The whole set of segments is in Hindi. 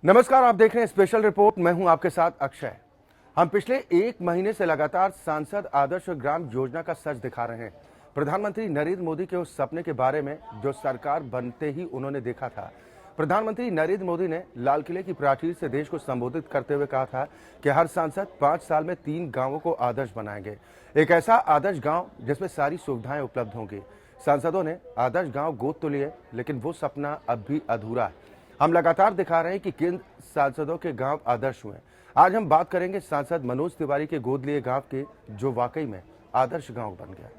नमस्कार, आप देख रहे हैं स्पेशल रिपोर्ट। मैं हूं आपके साथ अक्षय। हम पिछले एक महीने से लगातार सांसद आदर्श ग्राम योजना का सच दिखा रहे हैं। प्रधानमंत्री नरेंद्र मोदी के उस सपने के बारे में जो सरकार बनते ही उन्होंने देखा था। प्रधानमंत्री नरेंद्र मोदी ने लाल किले की प्राचीर से देश को संबोधित करते हुए कहा था कि हर सांसद 5 साल में 3 गांवों को आदर्श बनाएंगे। एक ऐसा आदर्श गांव जिसमें सारी सुविधाएं उपलब्ध होंगी। सांसदों ने आदर्श गांव गोद तो लिए, लेकिन वो सपना अब भी अधूरा है। हम लगातार दिखा रहे हैं कि किन सांसदों के गांव आदर्श हुए। आज हम बात करेंगे सांसद मनोज तिवारी के गोद लिए गांव के, जो वाकई में आदर्श गांव बन गया।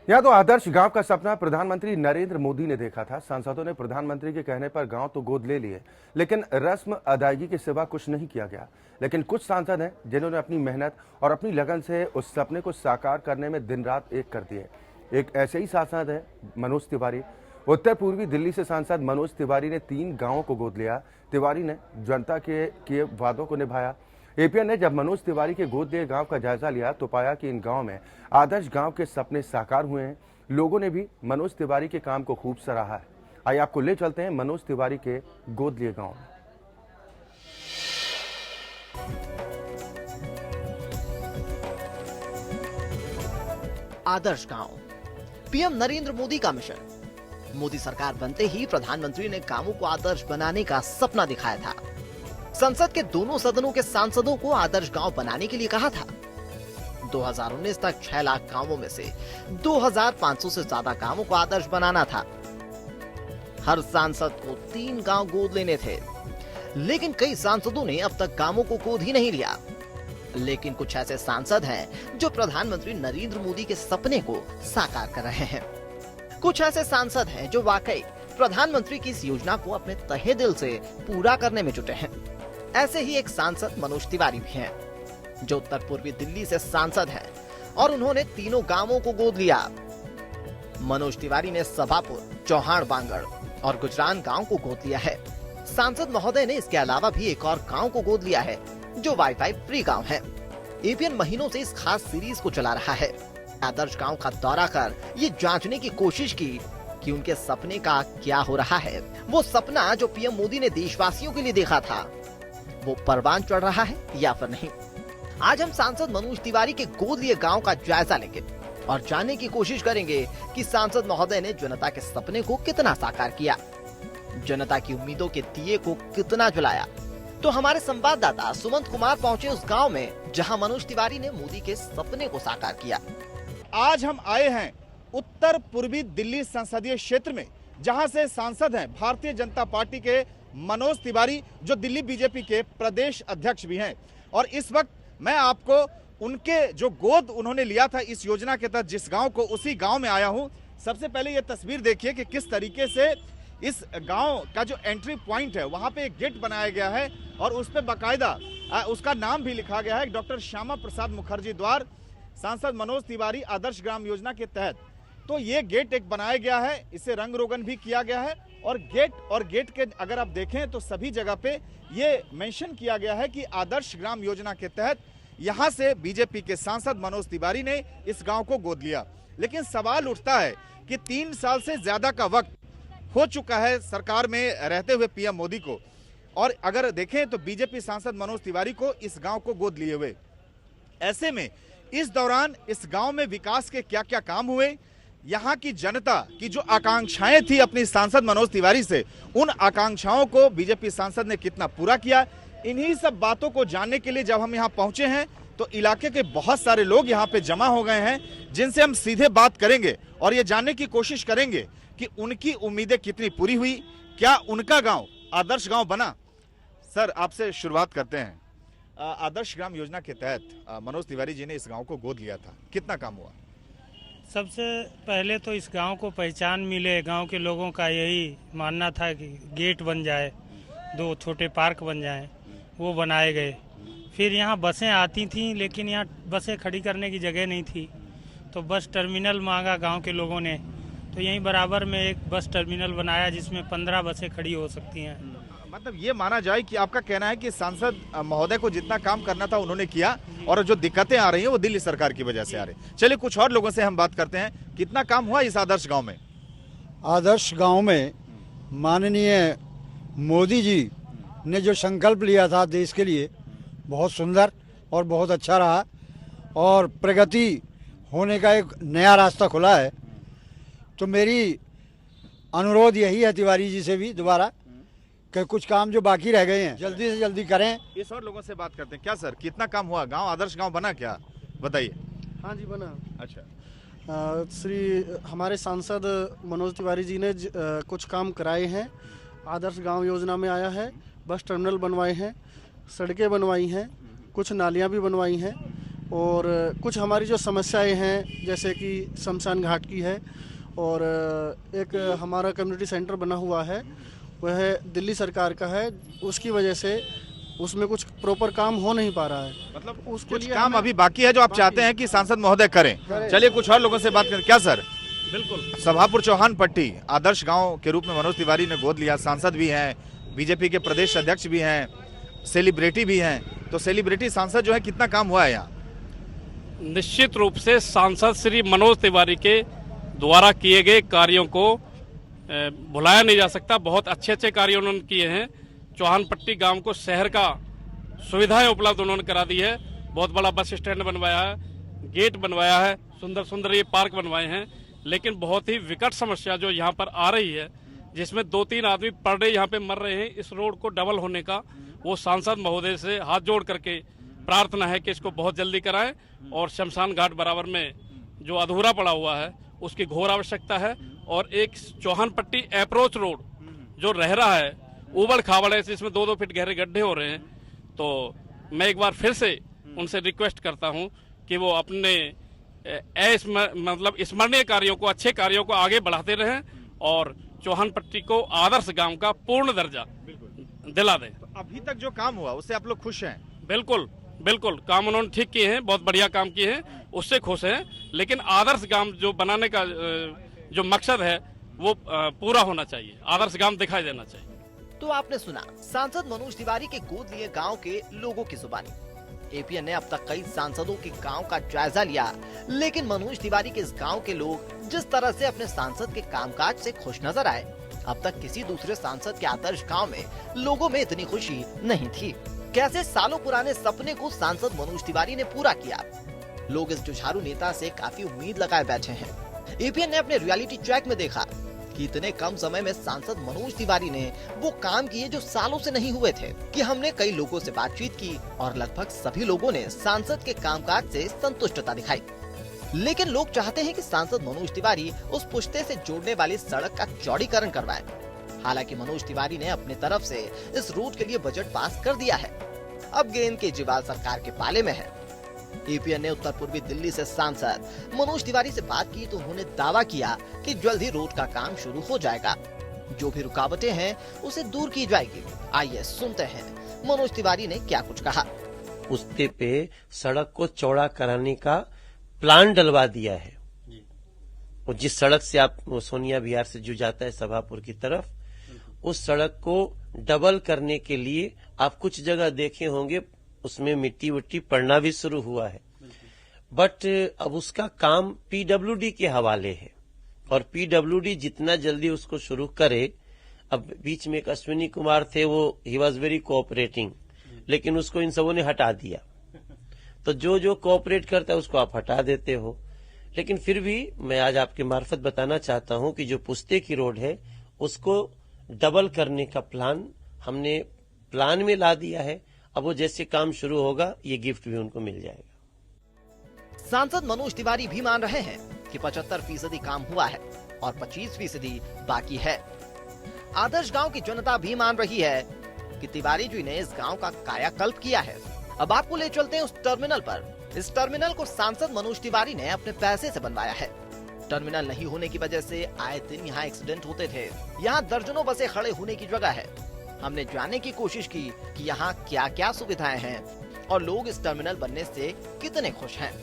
यह तो आदर्श गांव का सपना प्रधानमंत्री नरेंद्र मोदी ने देखा था। सांसदों ने प्रधानमंत्री के कहने पर गांव तो गोद ले लिए, लेकिन रस्म अदायगी के सिवा कुछ नहीं किया गया। लेकिन कुछ सांसद हैं जिन्होंने अपनी मेहनत और अपनी लगन से उस सपने को साकार करने में दिन रात एक कर दिए। एक ऐसे ही सांसद है मनोज तिवारी। उत्तर पूर्वी दिल्ली से सांसद मनोज तिवारी ने 3 गाँवों को गोद लिया। तिवारी ने जनता के किए वादों को निभाया। एपीएन ने जब मनोज तिवारी के गोद लिए गांव का जायजा लिया तो पाया कि इन गांव में आदर्श गांव के सपने साकार हुए हैं। लोगों ने भी मनोज तिवारी के काम को खूब सराहा है। आइए आपको ले चलते हैं मनोज तिवारी के गोद लिए गांव में। आदर्श गांव पीएम नरेंद्र मोदी का मिशन। मोदी सरकार बनते ही प्रधानमंत्री ने गांवों को आदर्श बनाने का सपना दिखाया था। संसद के दोनों सदनों के सांसदों को आदर्श गांव बनाने के लिए कहा था। 2019 तक 6 लाख गांवों में से 2500 से ज्यादा गांवों को आदर्श बनाना था। हर सांसद को 3 गांव गोद लेने थे, लेकिन कई सांसदों ने अब तक गांवों को गोद ही नहीं लिया। लेकिन कुछ ऐसे सांसद हैं जो प्रधानमंत्री नरेंद्र मोदी के सपने को साकार कर रहे हैं। कुछ ऐसे सांसद हैं जो वाकई प्रधानमंत्री की इस योजना को अपने तहे दिल से पूरा करने में जुटे हैं। ऐसे ही एक सांसद मनोज तिवारी भी हैं, जो उत्तर पूर्वी दिल्ली से सांसद हैं और उन्होंने 3 गांवों को गोद लिया। मनोज तिवारी ने सभापुर, चौहान बांगड़ और गुजरान गांव को गोद लिया है। सांसद महोदय ने इसके अलावा भी एक और गांव को गोद लिया है, जो वाईफाई फ्री गांव है। एपीएन महीनों से इस खास सीरीज को चला रहा है। आदर्श गांव का दौरा कर ये जांचने की कोशिश की कि उनके सपने का क्या हो रहा है। वो सपना जो पीएम मोदी ने देशवासियों के लिए देखा था, वो परवान चढ़ रहा है या फिर नहीं। आज हम सांसद मनोज तिवारी के गोद लिए गांव का जायजा लेंगे और जानने की कोशिश करेंगे कि सांसद महोदय ने जनता के सपने को कितना साकार किया, जनता की उम्मीदों के दिए को कितना जलाया। तो हमारे संवाददाता सुमंत कुमार पहुंचे उस गांव में जहां मनोज तिवारी ने मोदी के सपने को साकार किया। आज हम आए हैं उत्तर पूर्वी दिल्ली संसदीय क्षेत्र में, जहां से सांसद हैं भारतीय जनता पार्टी के मनोज तिवारी, जो दिल्ली बीजेपी के प्रदेश अध्यक्ष भी हैं। और इस वक्त मैं आपको उनके जो गोद उन्होंने लिया था इस योजना के तहत जिस गांव को, उसी गांव में आया हूं। सबसे पहले ये तस्वीर देखिए कि किस तरीके से इस गांव का जो एंट्री पॉइंट है वहां पे एक गेट बनाया गया है और उस पर बाकायदा उसका नाम भी लिखा गया है, डॉक्टर श्यामा प्रसाद मुखर्जी द्वार सांसद मनोज तिवारी आदर्श ग्राम योजना के तहत। तो ये गेट एक बनाया गया है, इसे रंग रोगन भी किया गया है और गेट के अगर आप देखें तो सभी जगह पे ये मेंशन किया गया है कि आदर्श ग्राम योजना के तहत यहां से बीजेपी के सांसद मनोज तिवारी ने इस गांव को गोद लिया। लेकिन सवाल उठता है कि 3 साल से ज्यादा का वक्त हो चुका है सरकार में रहते हुए पीएम मोदी को, और अगर देखें तो बीजेपी सांसद मनोज तिवारी को इस गांव को गोद लिए हुए। ऐसे में इस दौरान इस गांव में विकास के क्या क्या काम हुए, यहाँ की जनता की जो आकांक्षाएं थी अपनी सांसद मनोज तिवारी से, उन आकांक्षाओं को बीजेपी सांसद ने कितना पूरा किया, इन्हीं सब बातों को जानने के लिए जब हम यहाँ पहुंचे हैं तो इलाके के बहुत सारे लोग यहाँ पे जमा हो गए हैं, जिनसे हम सीधे बात करेंगे और ये जानने की कोशिश करेंगे कि उनकी उम्मीदें कितनी पूरी हुई, क्या उनका गांव आदर्श गांव बना। सर, आपसे शुरुआत करते हैं। आदर्श ग्राम योजना के तहत मनोज तिवारी जी ने इस गांव को गोद लिया था, कितना काम हुआ? सबसे पहले तो इस गांव को पहचान मिले। गांव के लोगों का यही मानना था कि गेट बन जाए, 2 छोटे पार्क बन जाएं, वो बनाए गए। फिर यहाँ बसें आती थीं, लेकिन यहाँ बसें खड़ी करने की जगह नहीं थी, तो बस टर्मिनल मांगा गांव के लोगों ने, तो यहीं बराबर में एक बस टर्मिनल बनाया जिसमें 15 बसें खड़ी हो सकती हैं। मतलब ये माना जाए कि आपका कहना है कि सांसद महोदय को जितना काम करना था उन्होंने किया और जो दिक्कतें आ रही हैं वो दिल्ली सरकार की वजह से आ रही। चलिए कुछ और लोगों से हम बात करते हैं, कितना काम हुआ इस आदर्श गांव में? आदर्श गांव में माननीय मोदी जी ने जो संकल्प लिया था देश के लिए, बहुत सुंदर और बहुत अच्छा रहा और प्रगति होने का एक नया रास्ता खुला है। तो मेरी अनुरोध यही है तिवारी जी से भी दोबारा कि कुछ काम जो बाकी रह गए हैं जल्दी से जल्दी करें। इस और लोगों से बात करते हैं। क्या सर, कितना काम हुआ? गांव आदर्श गांव बना क्या, बताइए। हाँ जी, बना। अच्छा, श्री हमारे सांसद मनोज तिवारी जी ने कुछ काम कराए हैं। आदर्श गांव योजना में आया है, बस टर्मिनल बनवाए हैं, सड़कें बनवाई हैं, कुछ नालियां भी बनवाई हैं और कुछ हमारी जो समस्याएं हैं जैसे कि शमशान घाट की है और एक हमारा कम्युनिटी सेंटर बना हुआ है, वह दिल्ली सरकार का है, उसकी वजह से उसमें कुछ प्रॉपर काम हो नहीं पा रहा है। मतलब उसके कुछ लिए काम हमें- अभी बाकी है जो आप चाहते हैं कि सांसद महोदय करें। चलिए कुछ और लोगों से बात करें। क्या सर? बिल्कुल। सभापुर चौहान पट्टी आदर्श गांव के रूप में मनोज तिवारी ने गोद लिया, सांसद भी हैं, बीजेपी के प्रदेश अध्यक्ष भी हैं, सेलिब्रिटी भी हैं, तो सेलिब्रिटी सांसद जो है कितना काम हुआ है यहाँ? निश्चित रूप से सांसद श्री मनोज तिवारी के द्वारा किए गए कार्यों को भुलाया नहीं जा सकता। बहुत अच्छे अच्छे कार्य उन्होंने किए हैं। चौहानपट्टी गांव को शहर का सुविधाएं उपलब्ध उन्होंने करा दी है। बहुत बड़ा बस स्टैंड बनवाया है, गेट बनवाया है, सुंदर सुंदर ये पार्क बनवाए हैं। लेकिन बहुत ही विकट समस्या जो यहाँ पर आ रही है, जिसमें 2-3 आदमी पर डे यहाँ पे मर रहे हैं, इस रोड को डबल होने का वो सांसद महोदय से हाथ जोड़ करके प्रार्थना है कि इसको बहुत जल्दी कराएं और शमशान घाट बराबर में जो अधूरा पड़ा हुआ है उसकी घोर आवश्यकता है। और एक चौहानपट्टी अप्रोच रोड जो रह रहा है, उबड़ खाबड़ है, इसमें 2-2 फीट गहरे गड्ढे हो रहे हैं। तो मैं एक बार फिर से उनसे रिक्वेस्ट करता हूं कि वो अपने मतलब स्मरणीय कार्यों को, अच्छे कार्यों को आगे बढ़ाते रहें और चौहानपट्टी को आदर्श गांव का पूर्ण दर्जा दिला दें। तो अभी तक जो काम हुआ उससे आप लोग खुश हैं? बिल्कुल बिल्कुल, काम उन्होंने ठीक किए हैं, बहुत बढ़िया काम किए हैं, उससे खुश हैं। लेकिन आदर्श गांव जो बनाने का जो मकसद है वो पूरा होना चाहिए, आदर्श गांव दिखाई देना चाहिए। तो आपने सुना सांसद मनोज तिवारी के गोद लिए गांव के लोगों की जुबानी। एपीएन ने अब तक कई सांसदों के गांव का जायजा लिया, लेकिन मनोज तिवारी के इस गांव के लोग जिस तरह से अपने सांसद के कामकाज से खुश नजर आए, अब तक किसी दूसरे सांसद के आदर्श गांव में लोगों में इतनी खुशी नहीं थी। कैसे सालों पुराने सपने को सांसद मनोज तिवारी ने पूरा किया। लोग इस जुझारू नेता से काफी उम्मीद लगाए बैठे हैं। एपीएन ने अपने रियलिटी चेक में देखा कि इतने कम समय में सांसद मनोज तिवारी ने वो काम किए जो सालों से नहीं हुए थे। कि हमने कई लोगों से बातचीत की और लगभग सभी लोगों ने सांसद के कामकाज से संतुष्टता दिखाई। लेकिन लोग चाहते हैं कि सांसद मनोज तिवारी उस पुश्ते से जोड़ने वाली सड़क का चौड़ीकरण करवाएं। हालांकि मनोज तिवारी ने अपने तरफ से इस रूट के लिए बजट पास कर दिया है। अब गेंद केजरीवाल सरकार के पाले में है। एपीएन ने उत्तर पूर्वी दिल्ली से सांसद मनोज तिवारी से बात की तो उन्होंने दावा किया कि जल्द ही रोड का काम शुरू हो जाएगा। जो भी रुकावटें हैं उसे दूर की जाएगी। आइए सुनते हैं मनोज तिवारी ने क्या कुछ कहा। पुश्ते पे सड़क को चौड़ा कराने का प्लान डलवा दिया है। और जिस सड़क से आप सोनिया विहार से जो जाता है सभापुर की तरफ, उस सड़क को डबल करने के लिए आप कुछ जगह देखे होंगे उसमें मिट्टी विट्टी पड़ना भी शुरू हुआ है। बट अब उसका काम पीडब्ल्यूडी के हवाले है और पीडब्ल्यूडी जितना जल्दी उसको शुरू करे। अब बीच में एक अश्विनी कुमार थे, वो ही वॉज वेरी कोऑपरेटिंग, लेकिन उसको इन सबों ने हटा दिया। तो जो जो कोऑपरेट करता है उसको आप हटा देते हो। लेकिन फिर भी मैं आज आपके मार्फत बताना चाहता हूं कि जो पुश्ते की रोड है उसको डबल करने का प्लान हमने प्लान में ला दिया है। अब वो जैसे काम शुरू होगा ये गिफ्ट भी उनको मिल जाएगा। सांसद मनोज तिवारी भी मान रहे हैं कि 75% काम हुआ है और 25% बाकी है। आदर्श गांव की जनता भी मान रही है कि तिवारी जी ने इस गांव का कायाकल्प किया है। अब आपको ले चलते हैं उस टर्मिनल पर। इस टर्मिनल को सांसद मनोज तिवारी ने अपने पैसे से बनवाया है। टर्मिनल नहीं होने की वजह से आए दिन यहाँ एक्सीडेंट होते थे। यहाँ दर्जनों बसें खड़े होने की जगह है। हमने जानने की कोशिश की कि यहाँ क्या क्या सुविधाएं हैं और लोग इस टर्मिनल बनने से कितने खुश हैं।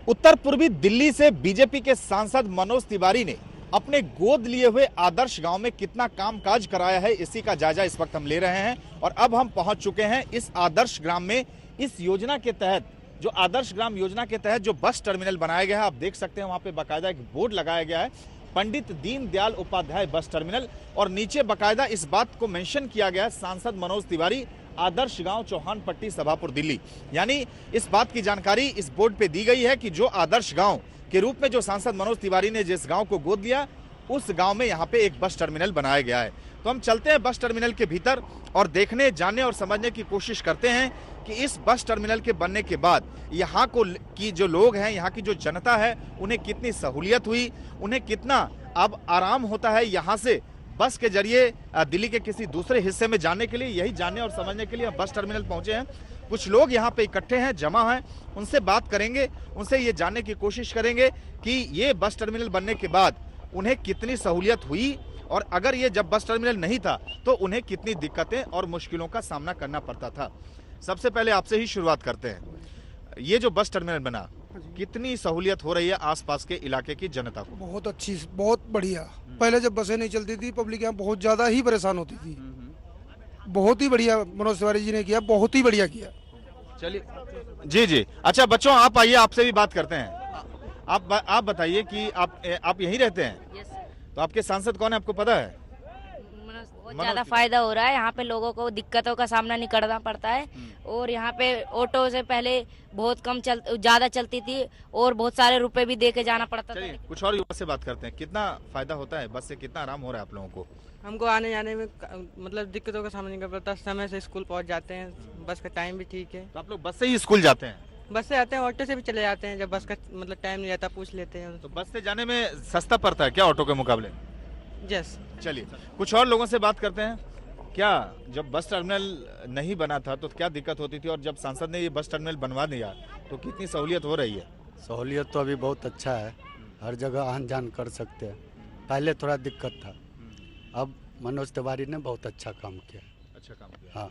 उत्तर पूर्वी दिल्ली से बीजेपी के सांसद मनोज तिवारी ने अपने गोद लिए हुए आदर्श गांव में कितना कामकाज कराया है, इसी का जायजा इस वक्त हम ले रहे हैं। और अब हम पहुंच चुके हैं इस आदर्श ग्राम में। इस योजना के तहत, जो आदर्श ग्राम योजना के तहत जो बस टर्मिनल बनाया गया है, आप देख सकते हैं वहां पे बाकायदा एक बोर्ड लगाया गया है, पंडित दीनदयाल उपाध्याय बस टर्मिनल, और नीचे बाकायदा इस बात को मेंशन किया गया है, सांसद मनोज तिवारी, आदर्श गांव चौहान पट्टी सभापुर दिल्ली। यानी इस बात की जानकारी इस बोर्ड पे दी गई है कि जो आदर्श गांव के रूप में जो सांसद मनोज तिवारी ने जिस गांव को गोद लिया, उस गांव में यहाँ पे एक बस टर्मिनल बनाया गया है। तो हम चलते हैं बस टर्मिनल के भीतर और देखने, जानने और समझने की कोशिश करते हैं कि इस बस टर्मिनल के बनने के बाद यहाँ की जो लोग हैं, यहाँ की जो जनता है, उन्हें कितनी सहूलियत हुई, उन्हें कितना अब आराम होता है यहाँ से बस के जरिए दिल्ली के किसी दूसरे हिस्से में जाने के लिए। यही जानने और समझने के लिए हम बस टर्मिनल पहुंचे हैं। कुछ लोग यहाँ पे इकट्ठे हैं, जमा हैं, उनसे बात करेंगे, उनसे ये जानने की कोशिश करेंगे कि ये बस टर्मिनल बनने के बाद उन्हें कितनी सहूलियत हुई, और अगर ये जब बस टर्मिनल नहीं था तो उन्हें कितनी दिक्कतें और मुश्किलों का सामना करना पड़ता था। सबसे पहले आपसे ही शुरुआत करते हैं। ये जो बस टर्मिनल बना, कितनी सहूलियत हो रही है आसपास के इलाके की जनता को? बहुत अच्छी, बहुत बढ़िया। पहले जब बसें नहीं चलती थी, पब्लिक यहाँ बहुत ज्यादा ही परेशान होती थी। बहुत ही बढ़िया मनोज तिवारी जी ने किया, बहुत ही बढ़िया किया। चलिए, जी जी। अच्छा बच्चों, आप आइए, आपसे भी बात करते हैं। आप बताइए कि आप यहीं रहते हैं? तो आपके सांसद कौन है, आपको पता है? बहुत ज्यादा फायदा हो रहा है, यहाँ पे लोगों को दिक्कतों का सामना नहीं करना पड़ता है। और यहाँ पे ऑटो से पहले बहुत कम ज्यादा चलती थी और बहुत सारे रुपए भी दे के जाना पड़ता था। कुछ और युवा से बात करते हैं, कितना फायदा होता है बस से, कितना आराम हो रहा है आप लोगों को? हमको आने जाने में मतलब दिक्कतों का सामना नहीं करना पड़ता, समय से स्कूल पहुँच जाते हैं, बस का टाइम भी ठीक है। तो आप लोग बस से ही स्कूल जाते हैं? बस से आते हैं, ऑटो से भी चले जाते हैं, जब बस का मतलब टाइम नहीं रहता पूछ लेते हैं। तो बस से जाने में सस्ता पड़ता है क्या ऑटो के मुकाबले? यस। चलिए, कुछ और लोगों से बात करते हैं। क्या जब बस टर्मिनल नहीं बना था तो क्या दिक्कत होती थी, और जब सांसद ने ये बस टर्मिनल बनवा दिया तो कितनी सहूलियत हो रही है? सहूलियत तो अभी बहुत अच्छा है, हर जगह आन जान कर सकते हैं। पहले थोड़ा दिक्कत था, अब मनोज तिवारी ने बहुत अच्छा काम किया। अच्छा काम किया। हाँ,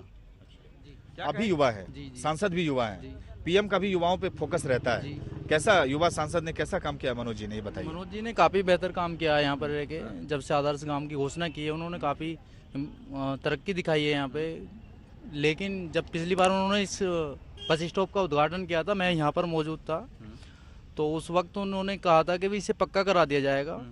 आप भी युवा है, सांसद भी युवा है, पीएम का भी युवाओं पे फोकस रहता है। कैसा युवा सांसद ने कैसा काम किया मनोज जी ने, ये बताइए। मनोज जी ने काफ़ी बेहतर काम किया है यहाँ पर रह के। जब से आदर्श गांव की घोषणा की है, उन्होंने काफ़ी तरक्की दिखाई है यहाँ पे। लेकिन जब पिछली बार उन्होंने इस बस स्टॉप का उद्घाटन किया था, मैं यहाँ पर मौजूद था, तो उस वक्त उन्होंने कहा था कि भी इसे पक्का करा दिया जाएगा।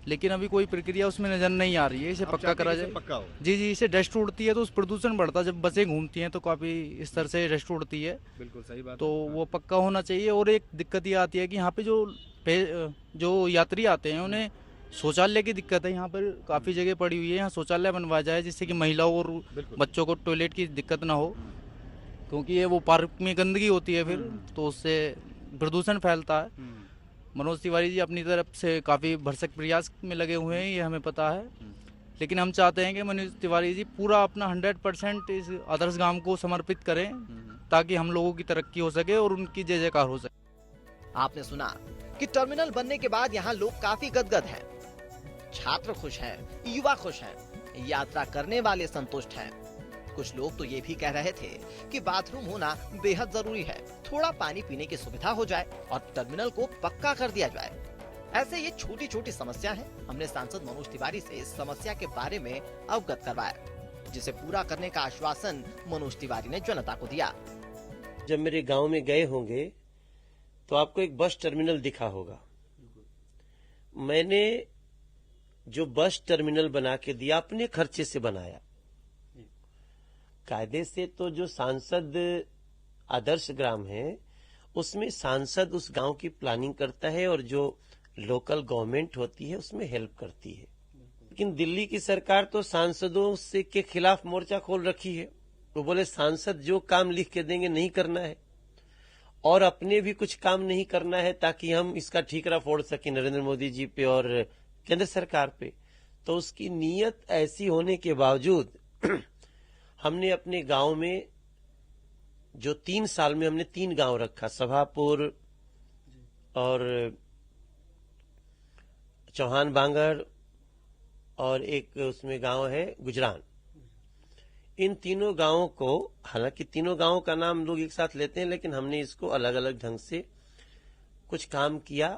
लेकिन अभी कोई प्रक्रिया उसमें नजर नहीं आ रही है, इसे पक्का करा जाए। पक्का हो? जी जी, इसे डस्ट उड़ती है तो उस प्रदूषण बढ़ता है, जब बसें घूमती हैं तो काफ़ी स्तर से डस्ट उड़ती है। बिल्कुल सही बात। तो वो पक्का होना चाहिए। और एक दिक्कत ये आती है कि यहाँ पे जो यात्री आते हैं, उन्हें शौचालय की दिक्कत है। यहाँ पर काफ़ी जगह पड़ी हुई है, यहाँ शौचालय बनवाया जाए जिससे कि महिलाओं और बच्चों को टॉयलेट की दिक्कत ना हो, क्योंकि ये वो पार्क में गंदगी होती है फिर, तो उससे प्रदूषण फैलता है। मनोज तिवारी जी अपनी तरफ से काफ़ी भरसक प्रयास में लगे हुए हैं, ये हमें पता है। लेकिन हम चाहते हैं कि मनोज तिवारी जी पूरा अपना 100% इस आदर्श गांव को समर्पित करें, ताकि हम लोगों की तरक्की हो सके और उनकी जय जयकार हो सके। आपने सुना कि टर्मिनल बनने के बाद यहाँ लोग काफी गदगद हैं। छात्र खुश हैं, युवा खुश हैं, यात्रा करने वाले संतुष्ट हैं। कुछ लोग तो ये भी कह रहे थे कि बाथरूम होना बेहद जरूरी है, थोड़ा पानी पीने की सुविधा हो जाए और टर्मिनल को पक्का कर दिया जाए। ऐसे ये छोटी छोटी समस्या है। हमने सांसद मनोज तिवारी से इस समस्या के बारे में अवगत करवाया, जिसे पूरा करने का आश्वासन मनोज तिवारी ने जनता को दिया। जब मेरे गांव में गए होंगे तो आपको एक बस टर्मिनल दिखा होगा। मैंने जो बस टर्मिनल बना के दिया, अपने खर्चे से बनाया। कायदे से तो जो सांसद आदर्श ग्राम है, उसमें सांसद उस गांव की प्लानिंग करता है और जो लोकल गवर्नमेंट होती है उसमें हेल्प करती है। लेकिन दिल्ली की सरकार तो सांसदों से के खिलाफ मोर्चा खोल रखी है। वो बोले सांसद जो काम लिख के देंगे नहीं करना है, और अपने भी कुछ काम नहीं करना है, ताकि हम इसका ठीकरा फोड़ सकें नरेंद्र मोदी जी पे और केंद्र सरकार पे। तो उसकी नीयत ऐसी होने के बावजूद हमने अपने गांव में जो 3 साल में हमने 3 गांव रखा, सभापुर और चौहान बांगड़ और एक उसमें गांव है गुजरान। इन तीनों गांवों को, हालांकि तीनों गांवों का नाम लोग एक साथ लेते हैं, लेकिन हमने इसको अलग अलग ढंग से कुछ काम किया।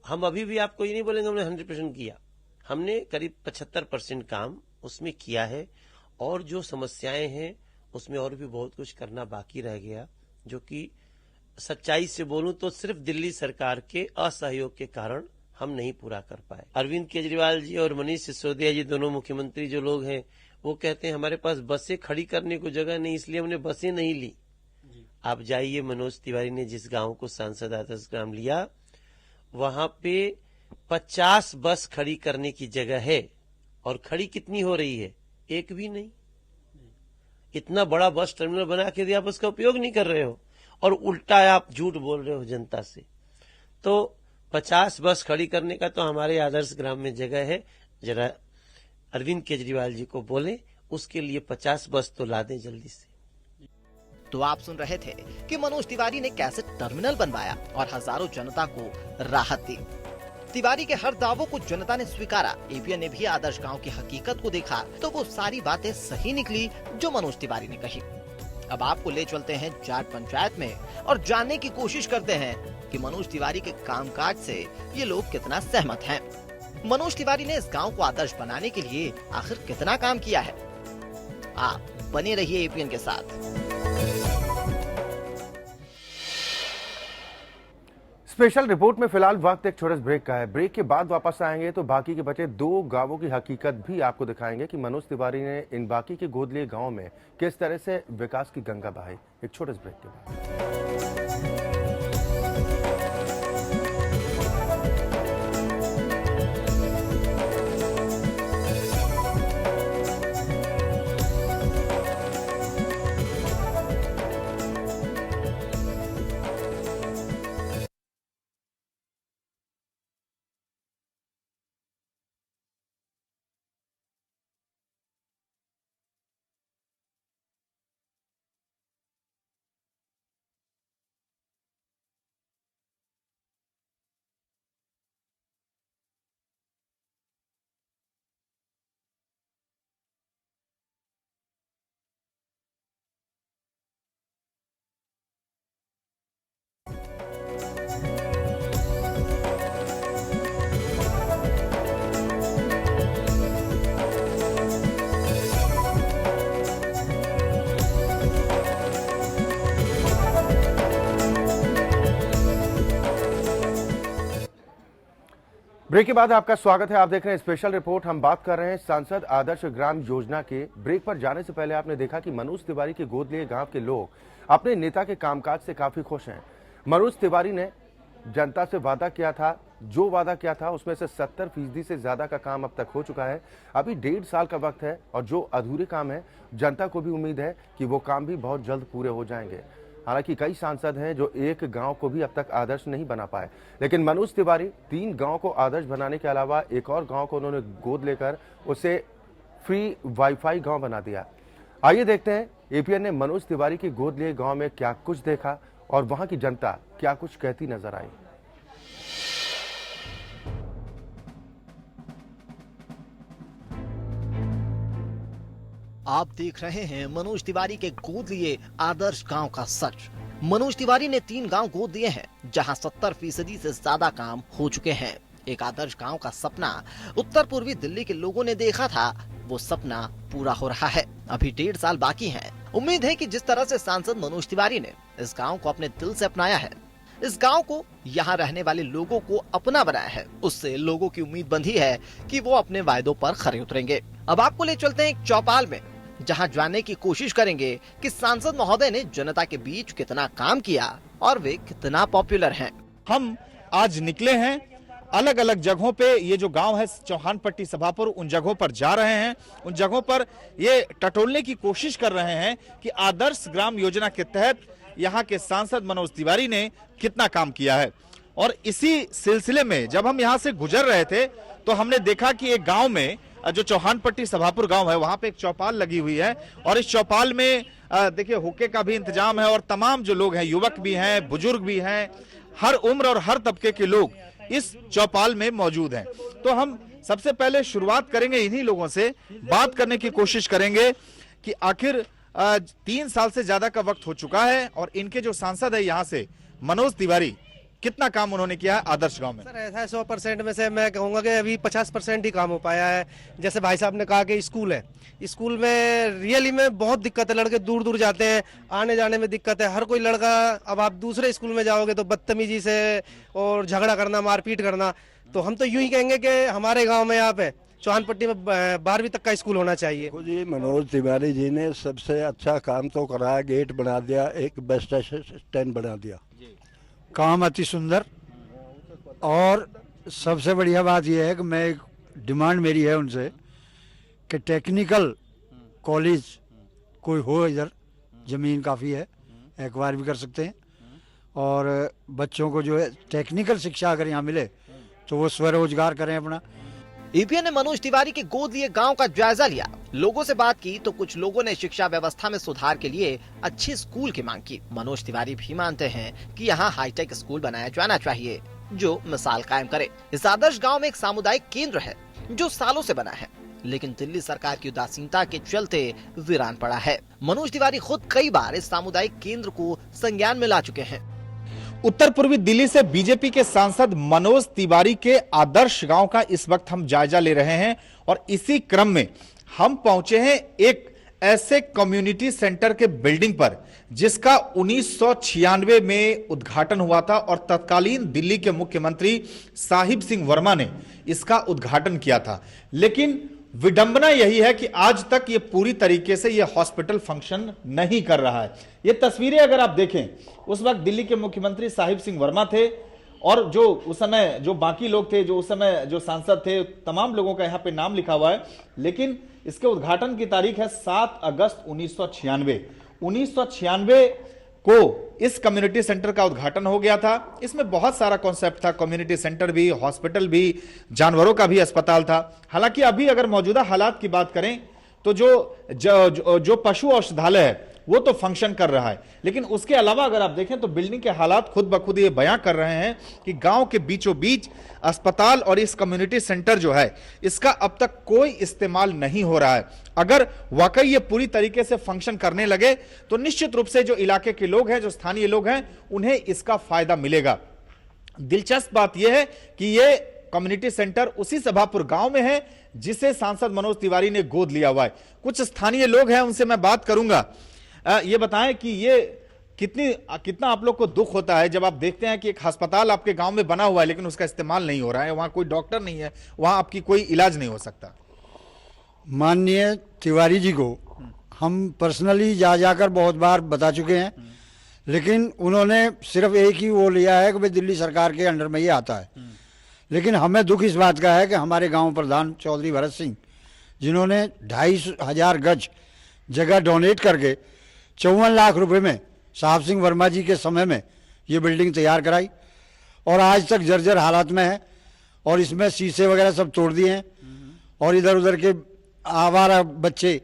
हम अभी भी आपको ये नहीं बोलेंगे हमने 100% किया, हमने करीब 75% काम उसमें किया है, और जो समस्याएं हैं उसमें और भी बहुत कुछ करना बाकी रह गया, जो कि सच्चाई से बोलूं तो सिर्फ दिल्ली सरकार के असहयोग के कारण हम नहीं पूरा कर पाए। अरविंद केजरीवाल जी और मनीष सिसोदिया जी, दोनों मुख्यमंत्री जो लोग हैं, वो कहते हैं हमारे पास बसें खड़ी करने को जगह नहीं, इसलिए हमने बसें नहीं ली। आप जाइए, मनोज तिवारी ने जिस गांव को सांसद आदर्श ग्राम लिया, वहां पे 50 बस खड़ी करने की जगह है, और खड़ी कितनी हो रही है? एक भी नहीं। इतना बड़ा बस टर्मिनल बना के दिया, आप उसका उपयोग नहीं कर रहे हो, और उल्टा आप झूठ बोल रहे हो जनता से। तो 50 बस खड़ी करने का तो हमारे आदर्श ग्राम में जगह है, जरा अरविंद केजरीवाल जी को बोले उसके लिए 50 बस तो ला दें जल्दी से। तो आप सुन रहे थे कि मनोज तिवारी ने कैसे टर्मिनल बनवाया और हजारों जनता को राहत दी। तिवारी के हर दावों को जनता ने स्वीकारा। एपीएन ने भी आदर्श गांव की हकीकत को देखा तो वो सारी बातें सही निकली जो मनोज तिवारी ने कही। अब आपको ले चलते हैं जाट पंचायत में और जानने की कोशिश करते हैं कि मनोज तिवारी के कामकाज से ये लोग कितना सहमत हैं। मनोज तिवारी ने इस गांव को आदर्श बनाने के लिए आखिर कितना काम किया है। आप बने रहिए एपीएन के साथ। स्पेशल रिपोर्ट में फिलहाल वक्त एक छोटे ब्रेक का है। ब्रेक के बाद वापस आएंगे तो बाकी के बचे 2 गांवों की हकीकत भी आपको दिखाएंगे कि मनोज तिवारी ने इन बाकी के गोद लिए गांव में किस तरह से विकास की गंगा बहाई। एक छोटे ब्रेक के बाद। ब्रेक के बाद आपका स्वागत है। आप देख रहे हैं स्पेशल रिपोर्ट। हम बात कर रहे हैं सांसद आदर्श ग्राम योजना के। ब्रेक पर जाने से पहले आपने देखा कि मनोज तिवारी के गोद लिए गांव के लोग अपने नेता के कामकाज से काफी खुश हैं। मनोज तिवारी ने जनता से वादा किया था, जो वादा किया था उसमें से 70% से ज्यादा का काम अब तक हो चुका है। अभी 1.5 साल का वक्त है और जो अधूरे काम है जनता को भी उम्मीद है कि वो काम भी बहुत जल्द पूरे हो जाएंगे। हालांकि कई सांसद हैं जो एक गांव को भी अब तक आदर्श नहीं बना पाए, लेकिन मनोज तिवारी 3 गांव को आदर्श बनाने के अलावा एक और गांव को उन्होंने गोद लेकर उसे फ्री वाईफाई गांव बना दिया। आइए देखते हैं एपीएन ने मनोज तिवारी की गोद लिए गांव में क्या कुछ देखा और वहां की जनता क्या कुछ कहती नजर आई। आप देख रहे हैं मनोज तिवारी के गोद लिए आदर्श गांव का सच। मनोज तिवारी ने 3 गांव गोद दिए हैं जहां 70% से ज्यादा काम हो चुके हैं। एक आदर्श गांव का सपना उत्तर पूर्वी दिल्ली के लोगों ने देखा था, वो सपना पूरा हो रहा है। अभी 1.5 साल बाकी है। उम्मीद है कि जिस तरह से सांसद मनोज तिवारी ने इस गाँव को अपने दिल से अपनाया है, इस गांव को यहाँ रहने वाले लोगों को अपना बनाया है, उससे लोगों की उम्मीद बंधी है कि वो अपने वायदों पर खरे उतरेंगे। अब आपको ले चलते हैं एक चौपाल में, जहां जानने की कोशिश करेंगे कि सांसद महोदय ने जनता के बीच कितना काम किया और वे कितना पॉपुलर हैं। हम आज निकले हैं अलग अलग जगहों पे। ये जो गांव है चौहान पट्टी सभापुर, उन जगहों पर जा रहे हैं। उन जगहों पर ये टटोलने की कोशिश कर रहे हैं कि आदर्श ग्राम योजना के तहत यहाँ के सांसद मनोज तिवारी ने कितना काम किया है। और इसी सिलसिले में जब हम यहाँ से गुजर रहे थे तो हमने देखा कि एक गांव में, जो चौहान पट्टी सभापुर गांव है, वहां पे एक चौपाल लगी हुई है और इस चौपाल में देखिए हुक्के का भी इंतजाम है और तमाम जो लोग हैं, युवक भी हैं, बुजुर्ग भी हैं, हर उम्र और हर तबके के लोग इस चौपाल में मौजूद हैं। तो हम सबसे पहले शुरुआत करेंगे इन्हीं लोगों से, बात करने की कोशिश करेंगे कि आखिर 3 साल से ज्यादा का वक्त हो चुका है और इनके जो सांसद है यहाँ से मनोज तिवारी, कितना काम उन्होंने किया है आदर्श गांव में? सर ऐसा है 100% में से मैं कहूँगा कि अभी 50% ही काम हो पाया है। जैसे भाई साहब ने कहा कि स्कूल है, स्कूल में रियली में बहुत दिक्कत है, लड़के दूर दूर जाते हैं, आने जाने में दिक्कत है। हर कोई लड़का, अब आप दूसरे स्कूल में जाओगे तो बदतमीजी से और झगड़ा करना, मारपीट करना। तो हम तो यूं ही कहेंगे कि हमारे गाँव में यहाँ पे चौहानपट्टी में 12वीं तक का स्कूल होना चाहिए। जी मनोज तिवारी जी ने सबसे अच्छा काम तो कराया, गेट बना दिया, एक बस स्टैंड बना दिया। काम अति सुंदर। और सबसे बढ़िया बात यह है कि मैं एक डिमांड मेरी है उनसे कि टेक्निकल कॉलेज कोई हो इधर, ज़मीन काफ़ी है, एक्वायर भी कर सकते हैं। और बच्चों को जो है टेक्निकल शिक्षा अगर यहाँ मिले तो वो स्वरोजगार करें अपना। एपीएन ने मनोज तिवारी के गोद लिए गांव का जायजा लिया, लोगों से बात की तो कुछ लोगों ने शिक्षा व्यवस्था में सुधार के लिए अच्छे स्कूल की मांग की। मनोज तिवारी भी मानते हैं कि यहाँ हाईटेक स्कूल बनाया जाना चाहिए जो मिसाल कायम करे। इस आदर्श गांव में एक सामुदायिक केंद्र है जो सालों से बना है, लेकिन दिल्ली सरकार की उदासीनता के चलते वीरान पड़ा है। मनोज तिवारी खुद कई बार इस सामुदायिक केंद्र को संज्ञान में ला चुके हैं। उत्तर पूर्वी दिल्ली से बीजेपी के सांसद मनोज तिवारी के आदर्श गांव का इस वक्त हम जायजा ले रहे हैं और इसी क्रम में हम पहुंचे हैं एक ऐसे कम्युनिटी सेंटर के बिल्डिंग पर जिसका 1996 में उद्घाटन हुआ था और तत्कालीन दिल्ली के मुख्यमंत्री साहिब सिंह वर्मा ने इसका उद्घाटन किया था। लेकिन विडंबना यही है कि आज तक ये पूरी तरीके से ये हॉस्पिटल फंक्शन नहीं कर रहा है। ये तस्वीरें अगर आप देखें, उस वक्त दिल्ली के मुख्यमंत्री साहिब सिंह वर्मा थे और जो उस समय जो बाकी लोग थे, जो उस समय जो सांसद थे, तमाम लोगों का यहाँ पे नाम लिखा हुआ है। लेकिन इसके उद्घाटन की तारीख है 7 अगस्त 1996। 1996 को इस कम्युनिटी सेंटर का उद्घाटन हो गया था। इसमें बहुत सारा कॉन्सेप्ट था, कम्युनिटी सेंटर भी, हॉस्पिटल भी, जानवरों का भी अस्पताल था। हालांकि अभी अगर मौजूदा हालात की बात करें तो जो पशु औषधालय है वो तो फंक्शन कर रहा है, लेकिन उसके अलावा अगर आप देखें तो बिल्डिंग के हालात खुद ब खुद ये बयां कर रहे हैं कि गांव के बीचों बीच अस्पताल और इस कम्युनिटी सेंटर जो है इसका अब तक कोई इस्तेमाल नहीं हो रहा है। अगर वाकई ये पूरी तरीके से फंक्शन करने लगे तो निश्चित रूप से जो इलाके के लोग हैं, जो स्थानीय लोग हैं, उन्हें इसका फायदा मिलेगा। दिलचस्प बात यह है कि ये कम्युनिटी सेंटर उसी सभापुर गांव में है जिसे सांसद मनोज तिवारी ने गोद लिया हुआ है। कुछ स्थानीय लोग हैं, उनसे मैं बात करूंगा। ये बताएं कि ये कितना आप लोग को दुख होता है जब आप देखते हैं कि एक अस्पताल आपके गांव में बना हुआ है लेकिन उसका इस्तेमाल नहीं हो रहा है, वहां कोई डॉक्टर नहीं है, वहां आपकी कोई इलाज नहीं हो सकता। माननीय तिवारी जी को हम पर्सनली जाकर बहुत बार बता चुके हैं, लेकिन उन्होंने सिर्फ एक ही वो लिया है कि भाई दिल्ली सरकार के अंडर में ये आता है। लेकिन हमें दुख इस बात का है कि हमारे गांव प्रधान चौधरी भरत सिंह, जिन्होंने 2,500 गज जगह डोनेट करके 54 लाख रुपए में साहब सिंह वर्मा जी के समय में ये बिल्डिंग तैयार कराई और आज तक जर्जर हालात में है और इसमें शीशे वगैरह सब तोड़ दिए हैं और इधर उधर के आवारा बच्चे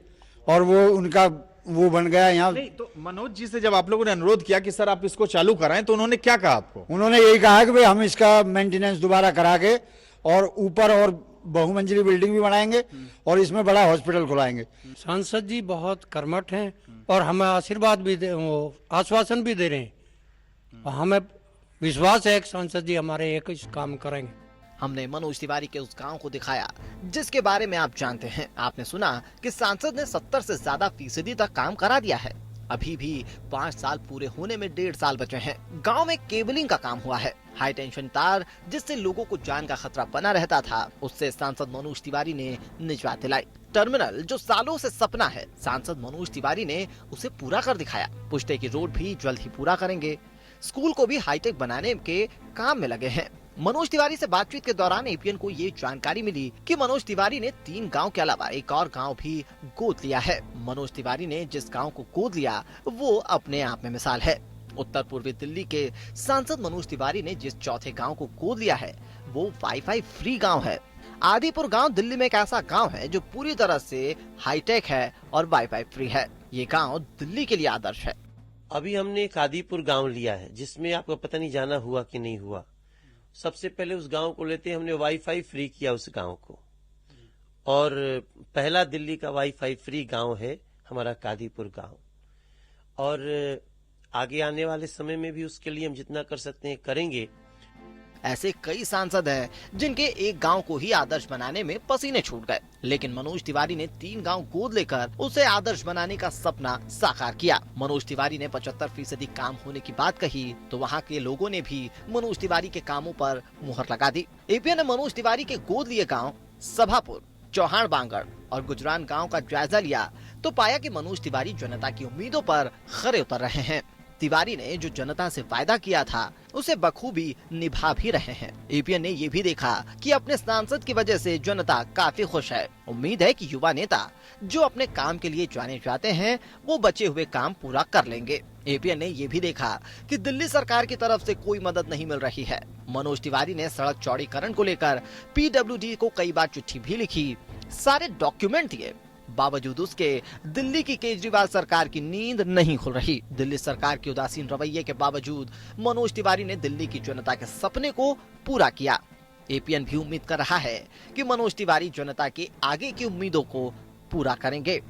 और वो उनका वो बन गया यहाँ। तो मनोज जी से जब आप लोगों ने अनुरोध किया कि सर आप इसको चालू कराएं तो उन्होंने क्या कहा आपको? उन्होंने यही कहा कि भाई हम इसका मेंटेनेंस दोबारा करा के और ऊपर और बहुमंजिली बिल्डिंग भी बनाएंगे और इसमें बड़ा हॉस्पिटल खुलाएंगे। सांसद जी बहुत कर्मठ हैं और हमें आशीर्वाद भी आश्वासन भी दे रहे हैं। हमें विश्वास है कि सांसद जी हमारे एक काम करेंगे। हमने मनोज तिवारी के उस गांव को दिखाया जिसके बारे में आप जानते हैं। आपने सुना कि सांसद ने 70 से ज्यादा फीसदी तक काम करा दिया है। अभी भी 5 साल पूरे होने में 1.5 साल बचे हैं। गांव में केबलिंग का काम हुआ है, हाई टेंशन तार जिससे लोगों को जान का खतरा बना रहता था, उससे सांसद मनोज तिवारी ने निजात दिलाई। टर्मिनल जो सालों से सपना है, सांसद मनोज तिवारी ने उसे पूरा कर दिखाया। पुष्टे की रोड भी जल्द ही पूरा करेंगे। स्कूल को भी हाईटेक बनाने के काम में लगे हैं। मनोज तिवारी से बातचीत के दौरान एपीएन को ये जानकारी मिली कि मनोज तिवारी ने 3 गांव के अलावा एक और गांव भी गोद लिया है। मनोज तिवारी ने जिस गांव को गोद लिया वो अपने आप में मिसाल है। उत्तर पूर्वी दिल्ली के सांसद मनोज तिवारी ने जिस चौथे गांव को गोद लिया है वो वाईफाई फ्री गांव है। आदिपुर गांव दिल्ली में एक ऐसा गांव है जो पूरी तरह से हाईटेक है और वाईफाई फ्री है। ये गांव दिल्ली के लिए आदर्श है। अभी हमने एक आदिपुर गांव लिया है जिसमें आपको पता नहीं जाना हुआ कि नहीं हुआ। सबसे पहले उस गांव को लेते हमने वाईफाई फ्री किया उस गांव को, और पहला दिल्ली का वाईफाई फ्री गांव है हमारा कादीपुर गांव। और आगे आने वाले समय में भी उसके लिए हम जितना कर सकते हैं करेंगे। ऐसे कई सांसद हैं जिनके एक गांव को ही आदर्श बनाने में पसीने छूट गए, लेकिन मनोज तिवारी ने 3 गांव गोद लेकर उसे आदर्श बनाने का सपना साकार किया। मनोज तिवारी ने 75% काम होने की बात कही तो वहां के लोगों ने भी मनोज तिवारी के कामों पर मुहर लगा दी। एपीएन ने मनोज तिवारी के गोद लिए गाँव सभापुर, चौहान बांगड़ और गुजरान गांव का जायजा लिया तो पाया कि मनोज तिवारी जनता की उम्मीदों पर खरे उतर रहे हैं। तिवारी ने जो जनता से वायदा किया था उसे बखूबी निभा भी रहे हैं। एपीएन ने ये भी देखा कि अपने सांसद की वजह से जनता काफी खुश है। उम्मीद है कि युवा नेता जो अपने काम के लिए जाने जाते हैं वो बचे हुए काम पूरा कर लेंगे। एपीएन ने ये भी देखा कि दिल्ली सरकार की तरफ से कोई मदद नहीं मिल रही है। मनोज तिवारी ने सड़क चौड़ीकरण को लेकर पीडब्ल्यूडी को कई बार चिट्ठी भी लिखी, सारे डॉक्यूमेंट दिए, बावजूद उसके दिल्ली की केजरीवाल सरकार की नींद नहीं खुल रही। दिल्ली सरकार के उदासीन रवैये के बावजूद मनोज तिवारी ने दिल्ली की जनता के सपने को पूरा किया। एपीएन भी उम्मीद कर रहा है कि मनोज तिवारी जनता के आगे की उम्मीदों को पूरा करेंगे।